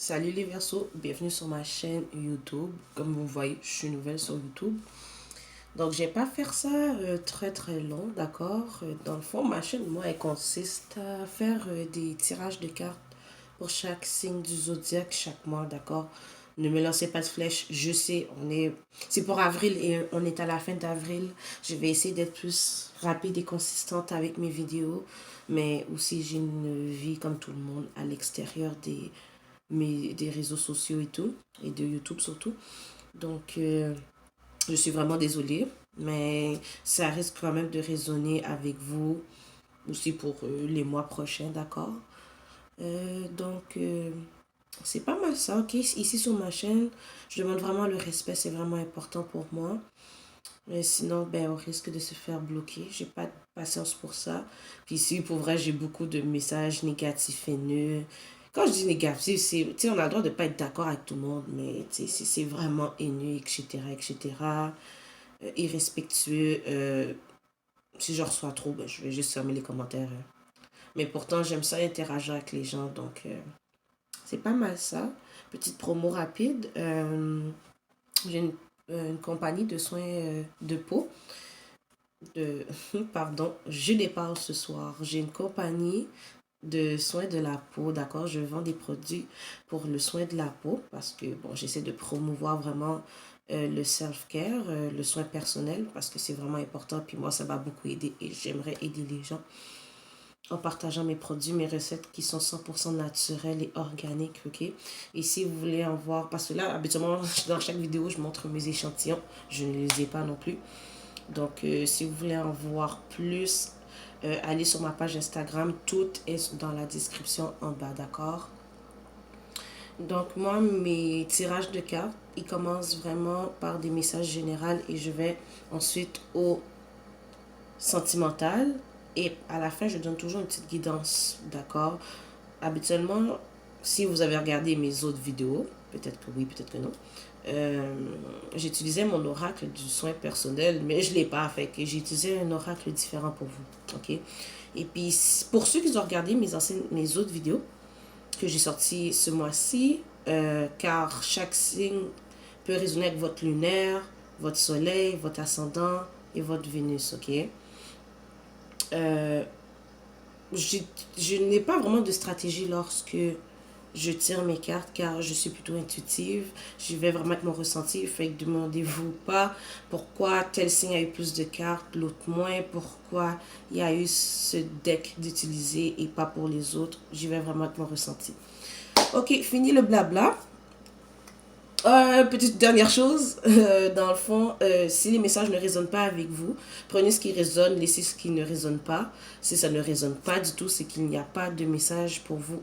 Salut les Verseaux, bienvenue sur ma chaîne YouTube. Comme vous voyez, je suis nouvelle sur YouTube. Donc, je vais pas faire ça très long, d'accord? Dans le fond, ma chaîne, moi, elle consiste à faire des tirages de cartes pour chaque signe du zodiaque chaque mois, d'accord? Ne me lancez pas de flèches, je sais, c'est pour avril et on est à la fin d'avril. Je vais essayer d'être plus rapide et consistante avec mes vidéos, mais aussi j'ai une vie comme tout le monde à l'extérieur des réseaux sociaux et tout, et de YouTube surtout. Donc, je suis vraiment désolée, mais ça risque quand même de résonner avec vous aussi pour les mois prochains, d'accord? Donc, c'est pas mal ça, ok? Ici sur ma chaîne, je demande vraiment le respect, c'est vraiment important pour moi. Mais sinon, ben, on risque de se faire bloquer. J'ai pas de patience pour ça. Puis ici, pour vrai, j'ai beaucoup de messages négatifs, haineux. Quand je dis négatif, c'est, tu sais, on a le droit de pas être d'accord avec tout le monde, mais tu sais, c'est vraiment haineux, etc., etc., irrespectueux. Si je reçois trop, ben, je vais juste fermer les commentaires. Mais pourtant, j'aime ça interagir avec les gens, donc c'est pas mal ça. Petite promo rapide. J'ai une compagnie de soins de peau de pardon, je déparle ce soir. J'ai une compagnie de soins de la peau, d'accord? Je vends des produits pour le soin de la peau parce que bon, j'essaie de promouvoir vraiment le self-care, le soin personnel parce que c'est vraiment important. Puis moi, ça m'a beaucoup aidé et j'aimerais aider les gens en partageant mes produits, mes recettes qui sont 100% naturelles et organiques, ok? Et si vous voulez en voir, parce que là, habituellement, dans chaque vidéo, je montre mes échantillons. Je ne les ai pas non plus. Donc, si vous voulez en voir plus, allez sur ma page Instagram. Tout est dans la description en bas, d'accord? Donc, moi, mes tirages de cartes, ils commencent vraiment par des messages généraux et je vais ensuite au sentimental. Et à la fin, je donne toujours une petite guidance, d'accord? Habituellement, si vous avez regardé mes autres vidéos, peut-être que oui, peut-être que non, euh, j'utilisais mon oracle du soin personnel, mais je ne l'ai pas fait. J'ai utilisé un oracle différent pour vous. Ok? Et puis, pour ceux qui ont regardé mes autres vidéos que j'ai sorties ce mois-ci, car chaque signe peut résonner avec votre lunaire, votre soleil, votre ascendant et votre Vénus. Ok? Euh, je n'ai pas vraiment de stratégie lorsque je tire mes cartes car je suis plutôt intuitive. Je vais vraiment avec mon ressenti. Fait que demandez-vous pas pourquoi tel signe a eu plus de cartes, l'autre moins. Pourquoi il y a eu ce deck d'utiliser et pas pour les autres. J'y vais vraiment avec mon ressenti. Ok, fini le blabla. Petite dernière chose, dans le fond, si les messages ne résonnent pas avec vous, prenez ce qui résonne, laissez ce qui ne résonne pas. Si ça ne résonne pas du tout, c'est qu'il n'y a pas de message pour vous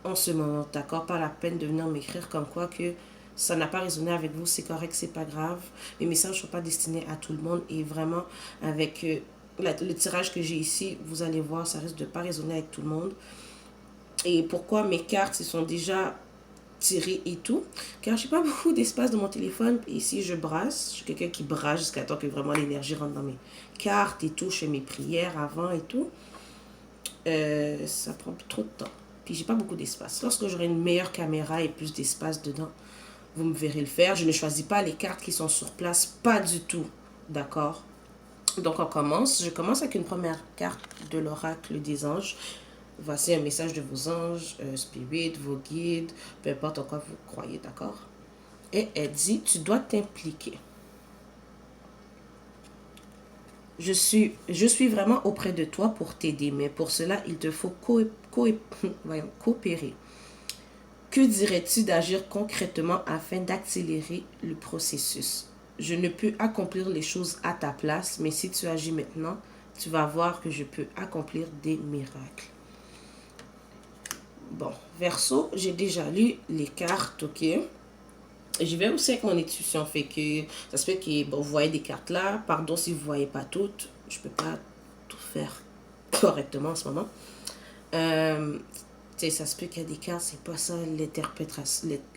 en ce moment, d'accord? Pas la peine de venir m'écrire comme quoi que ça n'a pas résonné avec vous, c'est correct, c'est pas grave. Les messages ne sont pas destinés à tout le monde et vraiment, avec le tirage que j'ai ici, vous allez voir, ça risque de pas résonner avec tout le monde. Et pourquoi mes cartes, ils sont déjà tirées et tout? Car j'ai pas beaucoup d'espace dans mon téléphone. Et ici, je brasse. Je suis quelqu'un qui brasse jusqu'à temps que vraiment l'énergie rentre dans mes cartes et tout. Je fais mes prières avant et tout. Ça prend trop de temps. Puis j'ai pas beaucoup d'espace. Lorsque j'aurai une meilleure caméra et plus d'espace dedans, vous me verrez le faire. Je ne choisis pas les cartes qui sont sur place, pas du tout. D'accord? Donc on commence. Je commence avec une première carte de l'oracle des anges. Voici un message de vos anges, spirit, vos guides, peu importe en quoi vous croyez, d'accord? Et elle dit, tu dois t'impliquer. Je suis vraiment auprès de toi pour t'aider, mais pour cela, il te faut coopérer. Que dirais-tu d'agir concrètement afin d'accélérer le processus? Je ne peux accomplir les choses à ta place, mais si tu agis maintenant, tu vas voir que je peux accomplir des miracles. Bon, Verseau, j'ai déjà lu les cartes, ok? J'y vais aussi avec mon intuition, fait que ça se fait que bon, vous voyez des cartes là, pardon si vous ne voyez pas toutes, je peux pas tout faire correctement en ce moment. Euh, ça se peut qu'il y a des cartes, c'est pas ça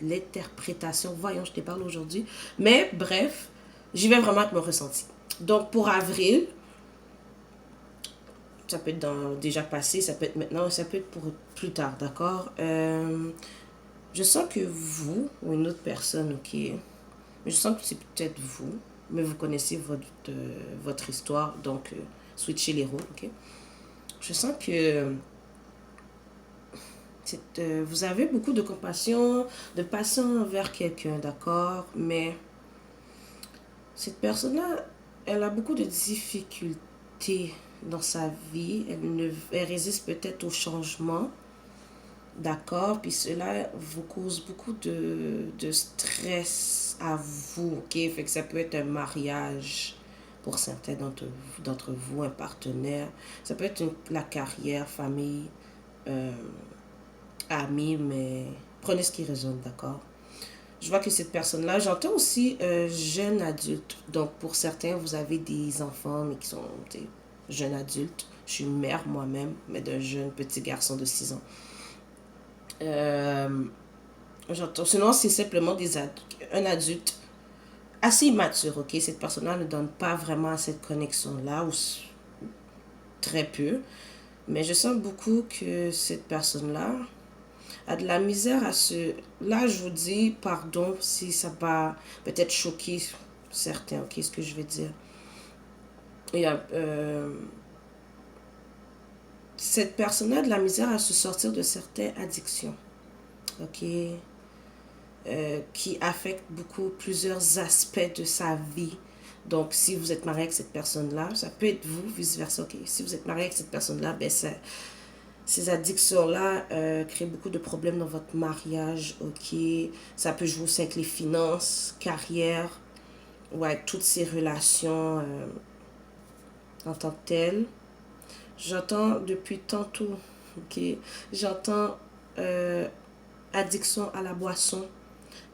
l'interprétation. Voyons, je te parle aujourd'hui. Mais bref, j'y vais vraiment avec mon ressenti. Donc pour avril, ça peut être déjà passé, ça peut être maintenant, ça peut être pour plus tard, d'accord? Je sens que vous, ou une autre personne, ok, mais je sens que c'est peut-être vous, mais vous connaissez votre histoire, donc switchez les rôles, ok. Je sens que vous avez beaucoup de compassion, de passion envers quelqu'un, d'accord, mais cette personne-là, elle a beaucoup de difficultés dans sa vie, elle résiste peut-être au changement. D'accord, puis cela vous cause beaucoup de stress à vous, ok? Fait que ça peut être un mariage pour certains d'entre vous, un partenaire. Ça peut être la carrière, famille, euh, amis, mais prenez ce qui résonne, d'accord? Je vois que cette personne-là, j'entends aussi jeune adulte. Donc pour certains, vous avez des enfants, mais qui sont jeunes adultes. Je suis une mère moi-même, mais d'un jeune petit garçon de 6 ans. Euh, J'entends. Sinon, c'est simplement un adulte assez immature, ok? Cette personne-là ne donne pas vraiment cette connexion-là, ou très peu. Mais je sens beaucoup que cette personne-là a de la misère à se... Là, je vous dis, pardon si ça va peut-être choquer certains, ok? Ce que je vais dire. Et, cette personne-là a de la misère à se sortir de certaines addictions, ok? Qui affecte beaucoup plusieurs aspects de sa vie. Donc, si vous êtes marié avec cette personne-là, ça peut être vous, vice-versa. Okay. Si vous êtes marié avec cette personne-là, ben ces addictions-là créent beaucoup de problèmes dans votre mariage. Ok, ça peut jouer aussi avec les finances, carrière, ou avec toutes ces relations en tant que telles. J'entends depuis tantôt, ok, j'entends addiction à la boisson.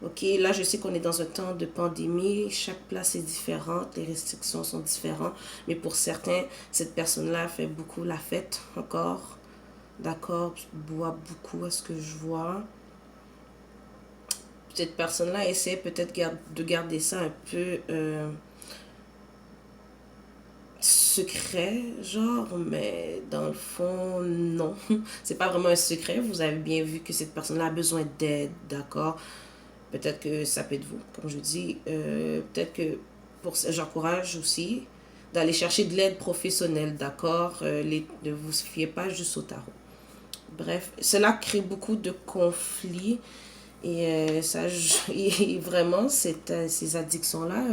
Ok, là je sais qu'on est dans un temps de pandémie, chaque place est différente, les restrictions sont différentes, mais pour certains, cette personne-là fait beaucoup la fête encore, d'accord, boit beaucoup à ce que je vois. Cette personne-là essaie peut-être de garder ça un peu secret, genre, mais dans le fond, non, c'est pas vraiment un secret, vous avez bien vu que cette personne-là a besoin d'aide, d'accord. Peut-être que ça peut être vous, comme je dis. Peut-être que j'encourage aussi d'aller chercher de l'aide professionnelle, d'accord? Ne vous fiez pas juste au tarot. Bref, cela crée beaucoup de conflits et et vraiment, ces addictions-là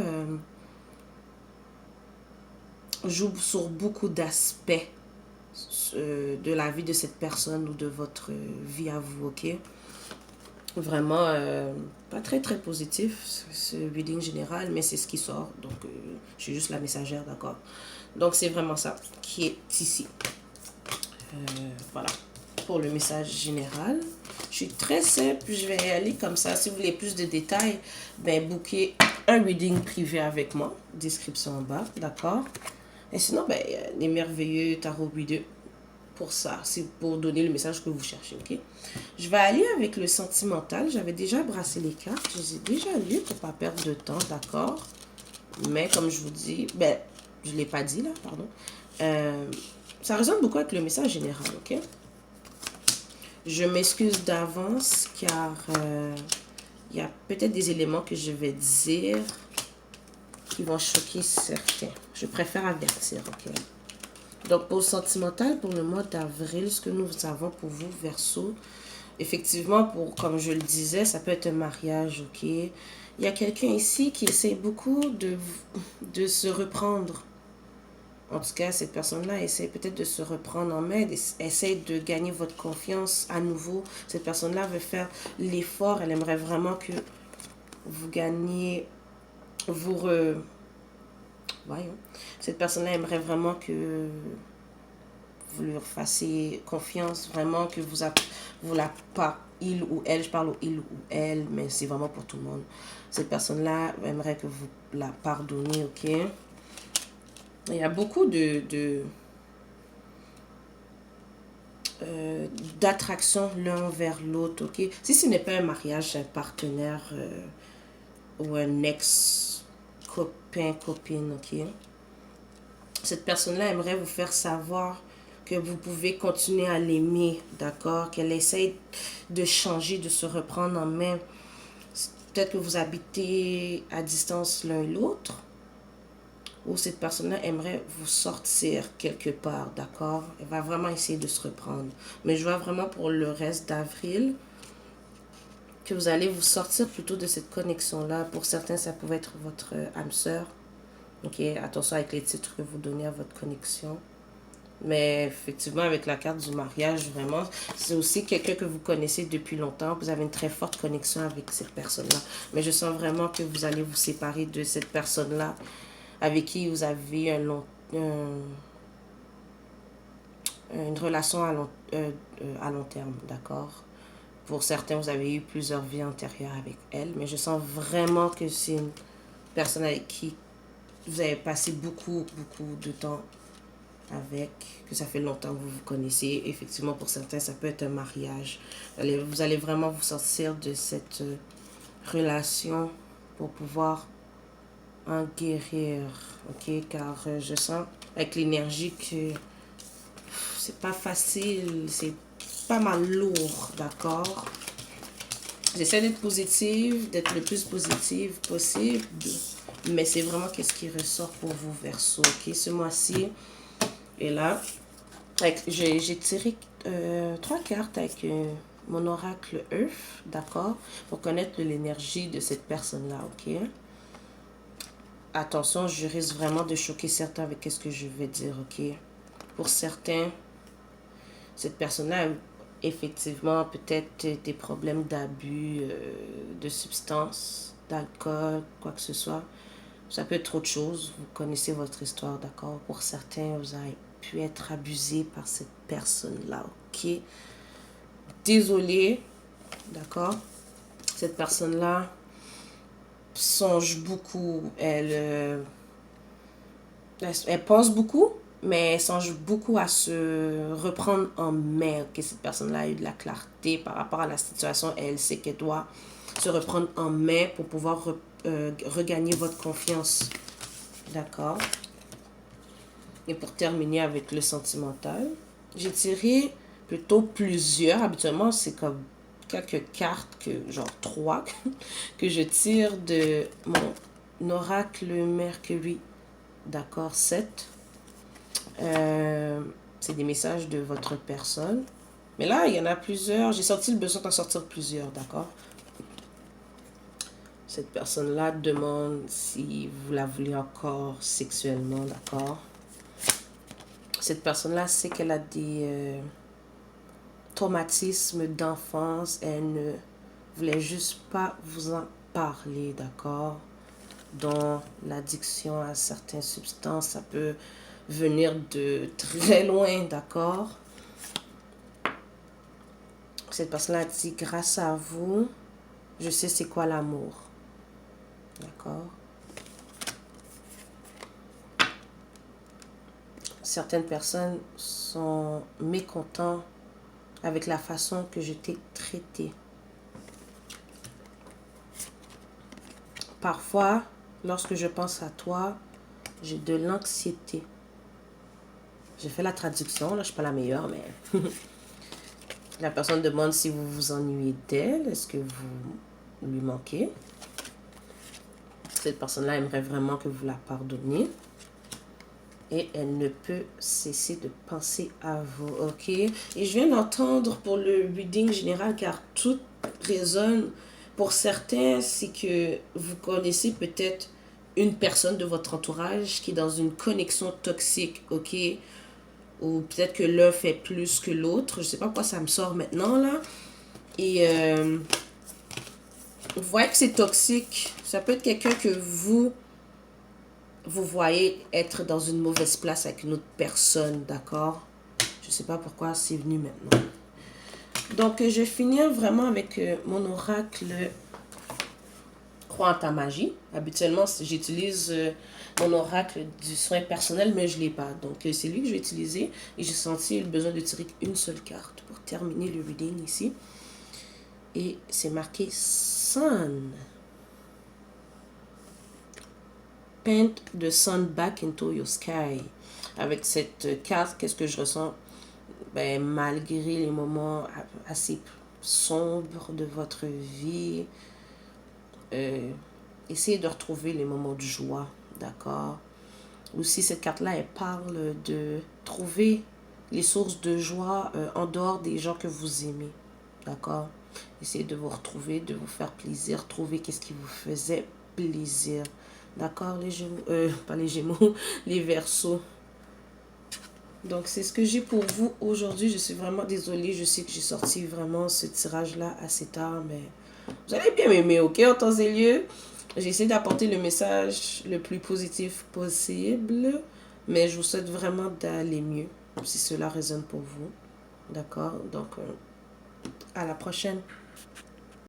jouent sur beaucoup d'aspects de la vie de cette personne ou de votre vie à vous, ok? Vraiment pas très très positif ce reading général, mais c'est ce qui sort, donc je suis juste la messagère, d'accord. Donc c'est vraiment ça qui est ici. Voilà pour le message général. Je suis très simple, je vais y aller comme ça. Si vous voulez plus de détails, ben bookez un reading privé avec moi, description en bas, d'accord. Et sinon, ben les merveilleux tarot readers pour ça, c'est pour donner le message que vous cherchez, ok? Je vais aller avec le sentimental. J'avais déjà brassé les cartes, je les ai déjà lues pour pas perdre de temps, d'accord? Mais comme je vous dis, ben, je ne l'ai pas dit là, pardon. Ça résonne beaucoup avec le message général, ok? Je m'excuse d'avance car il y a peut-être des éléments que je vais dire qui vont choquer certains. Je préfère avertir, ok? Donc, pour le sentimental, pour le mois d'avril, ce que nous avons pour vous, Verseau, effectivement, comme je le disais, ça peut être un mariage, ok? Il y a quelqu'un ici qui essaie beaucoup de se reprendre. En tout cas, cette personne-là essaie peut-être de se reprendre en main, essaie de gagner votre confiance à nouveau. Cette personne-là veut faire l'effort, elle aimerait vraiment que vous gagnez, voyons. Cette personne-là aimerait vraiment que vous leur fassiez confiance, vraiment que vous la pas il ou elle, je parle au il ou elle, mais c'est vraiment pour tout le monde. Cette personne-là aimerait que vous la pardonniez, ok? Il y a beaucoup d'attraction l'un vers l'autre, ok? Si ce n'est pas un mariage, un partenaire ou un ex-copain, copine, ok? Cette personne-là aimerait vous faire savoir que vous pouvez continuer à l'aimer, d'accord? Qu'elle essaye de changer, de se reprendre en main. Peut-être que vous habitez à distance l'un et l'autre, ou cette personne-là aimerait vous sortir quelque part, d'accord? Elle va vraiment essayer de se reprendre. Mais je vois vraiment pour le reste d'avril que vous allez vous sortir plutôt de cette connexion-là. Pour certains, ça pouvait être votre âme sœur. Ok, attention avec les titres que vous donnez à votre connexion. Mais effectivement, avec la carte du mariage, vraiment, c'est aussi quelqu'un que vous connaissez depuis longtemps. Vous avez une très forte connexion avec cette personne-là. Mais je sens vraiment que vous allez vous séparer de cette personne-là avec qui vous avez une relation à long terme, d'accord? Pour certains, vous avez eu plusieurs vies antérieures avec elle. Mais je sens vraiment que c'est une personne avec qui vous avez passé beaucoup de temps avec, que ça fait longtemps que vous vous connaissez. Effectivement, pour certains, ça peut être un mariage. Vous allez vraiment vous sortir de cette relation pour pouvoir en guérir, ok? Car je sens avec l'énergie que c'est pas facile, c'est pas mal lourd, d'accord? J'essaie d'être positive, d'être le plus positive possible, mais c'est vraiment qu'est-ce qui ressort pour vous, Verseau, ok? Ce mois-ci, et là, j'ai tiré 3 cartes avec mon oracle Earth, d'accord? Pour connaître l'énergie de cette personne-là, ok? Attention, je risque vraiment de choquer certains avec ce que je vais dire, ok? Pour certains, cette personne-là a effectivement peut-être des problèmes d'abus de substances, d'alcool, quoi que ce soit. Ça peut être autre chose. Vous connaissez votre histoire, d'accord? Pour certains, vous avez pu être abusé par cette personne-là, ok? Désolée, d'accord? Cette personne-là songe beaucoup. Elle pense beaucoup, mais elle songe beaucoup à se reprendre en main. Que cette personne-là a eu de la clarté par rapport à la situation. Elle sait qu'elle doit se reprendre en main pour pouvoir regagner votre confiance. D'accord? Et pour terminer avec le sentimental, j'ai tiré plutôt plusieurs. Habituellement, c'est comme quelques cartes, genre 3, que je tire de mon oracle Mercury. D'accord, 7. C'est des messages de votre personne. Mais là, il y en a plusieurs. J'ai senti le besoin d'en sortir plusieurs, d'accord? Cette personne-là demande si vous la voulez encore sexuellement, d'accord? Cette personne-là sait qu'elle a des traumatismes d'enfance. Elle ne voulait juste pas vous en parler, d'accord? Dans l'addiction à certaines substances, ça peut venir de très loin, d'accord? Cette personne-là dit, grâce à vous, je sais c'est quoi l'amour. D'accord? Certaines personnes sont mécontentes avec la façon que je t'ai traité. Parfois, lorsque je pense à toi, j'ai de l'anxiété. J'ai fait la traduction, là je ne suis pas la meilleure, mais la personne demande si vous vous ennuyez d'elle, est-ce que vous lui manquez. Cette personne-là aimerait vraiment que vous la pardonniez. Et elle ne peut cesser de penser à vous, ok? Et je viens d'entendre pour le reading général, car tout résonne. Pour certains, c'est que vous connaissez peut-être une personne de votre entourage qui est dans une connexion toxique, ok? Ou peut-être que l'un fait plus que l'autre. Je ne sais pas pourquoi ça me sort maintenant, là. Et vous voyez que c'est toxique. Ça peut être quelqu'un que vous voyez être dans une mauvaise place avec une autre personne, d'accord? Je ne sais pas pourquoi c'est venu maintenant. Donc, je vais finir vraiment avec mon oracle Crois en ta magie. Habituellement, j'utilise mon oracle du soin personnel, mais je ne l'ai pas. Donc, c'est lui que je vais utiliser. Et j'ai senti le besoin de tirer une seule carte pour terminer le reading ici. Et c'est marqué Sun. Paint the sun back into your sky. Avec cette carte, qu'est-ce que je ressens? ben, malgré les moments assez sombres de votre vie, essayez de retrouver les moments de joie, d'accord? Aussi, cette carte-là, elle parle de trouver les sources de joie en dehors des gens que vous aimez, d'accord? Essayez de vous retrouver, de vous faire plaisir, trouver qu'est-ce qui vous faisait plaisir, d'accord, les Gémeaux, pas les Gémeaux, les Verseaux. Donc, c'est ce que j'ai pour vous aujourd'hui. Je suis vraiment désolée. Je sais que j'ai sorti vraiment ce tirage-là assez tard, mais vous allez bien m'aimer, ok, en temps et lieu. J'ai essayé d'apporter le message le plus positif possible, mais je vous souhaite vraiment d'aller mieux, si cela résonne pour vous. D'accord? Donc, à la prochaine.